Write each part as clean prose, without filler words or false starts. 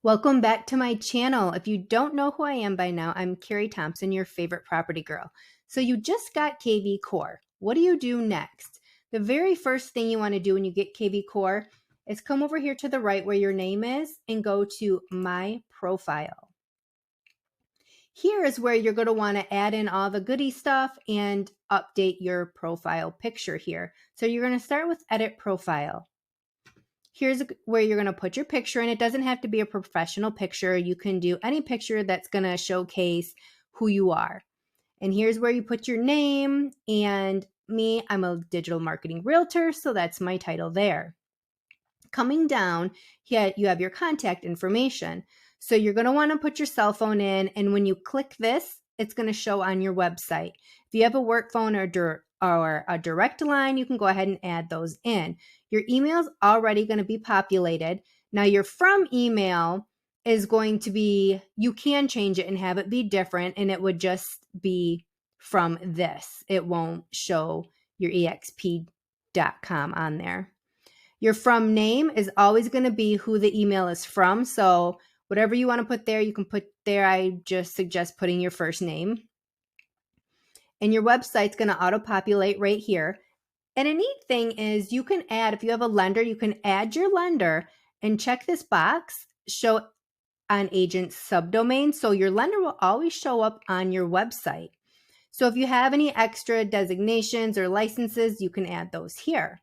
Welcome back to my channel. If you don't know who I am by now, I'm Carrie Thompson, your favorite property girl. So you just got kvCore. What do you do next? The very first thing you want to do when you get kvCore is come over here to the right where your name is and go to My Profile. Here is where you're going to want to add in all the goodie stuff and update your profile picture here. So you're going to start with Edit Profile. Here's where you're going to put your picture, and it doesn't have to be a professional picture. You can do any picture that's going to showcase who you are. And here's where you put your name, and me, I'm a digital marketing realtor, so that's my title there. Coming down, here you have your contact information. So you're going to want to put your cell phone in, and when you click this, it's going to show on your website. If you have a work phone or a direct line, you can go ahead and add those in. Your email is already going to be populated. Now your from email is going to be, you can change it and have it be different, and it would just be from this. It won't show your exp.com on there. Your from name is always going to be who the email is from. So whatever you want to put there, you can put there. I just suggest putting your first name. And your website's going to auto-populate right here. And a neat thing is you can add, if you have a lender, you can add your lender and check this box, show on agent subdomain. So your lender will always show up on your website. So if you have any extra designations or licenses, you can add those here.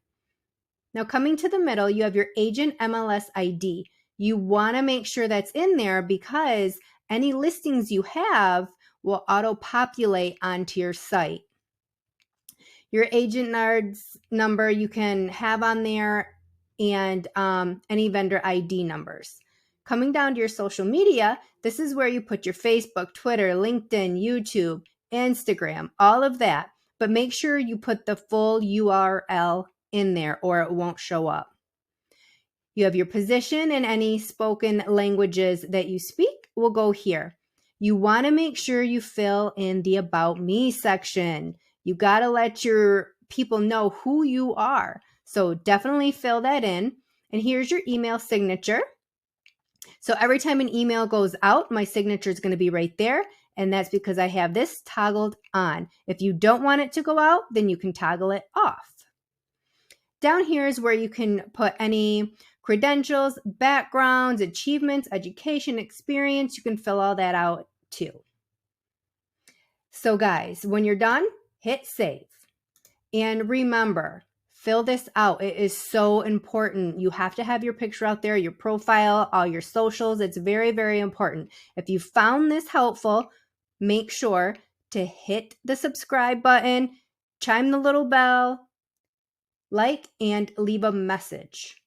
Now coming to the middle, you have your agent MLS ID. You want to make sure that's in there because any listings you have will auto-populate onto your site. Your agent NARDS number you can have on there, and any vendor ID numbers. Coming down to your social media, this is where you put your Facebook, Twitter, LinkedIn, YouTube, Instagram, all of that. But make sure you put the full URL in there or it won't show up. You have your position, and any spoken languages that you speak will go here. You want to make sure you fill in the About Me section. You got to let your people know who you are. So definitely fill that in. And here's your email signature. So every time an email goes out, my signature is going to be right there. And that's because I have this toggled on. If you don't want it to go out, then you can toggle it off. Down here is where you can put any credentials, backgrounds, achievements, education, experience. You can fill all that out too. So guys, when you're done, hit save. And remember, fill this out. It is so important. You have to have your picture out there, your profile, all your socials. It's very, very important. If you found this helpful, make sure to hit the subscribe button, chime the little bell, like, and leave a message.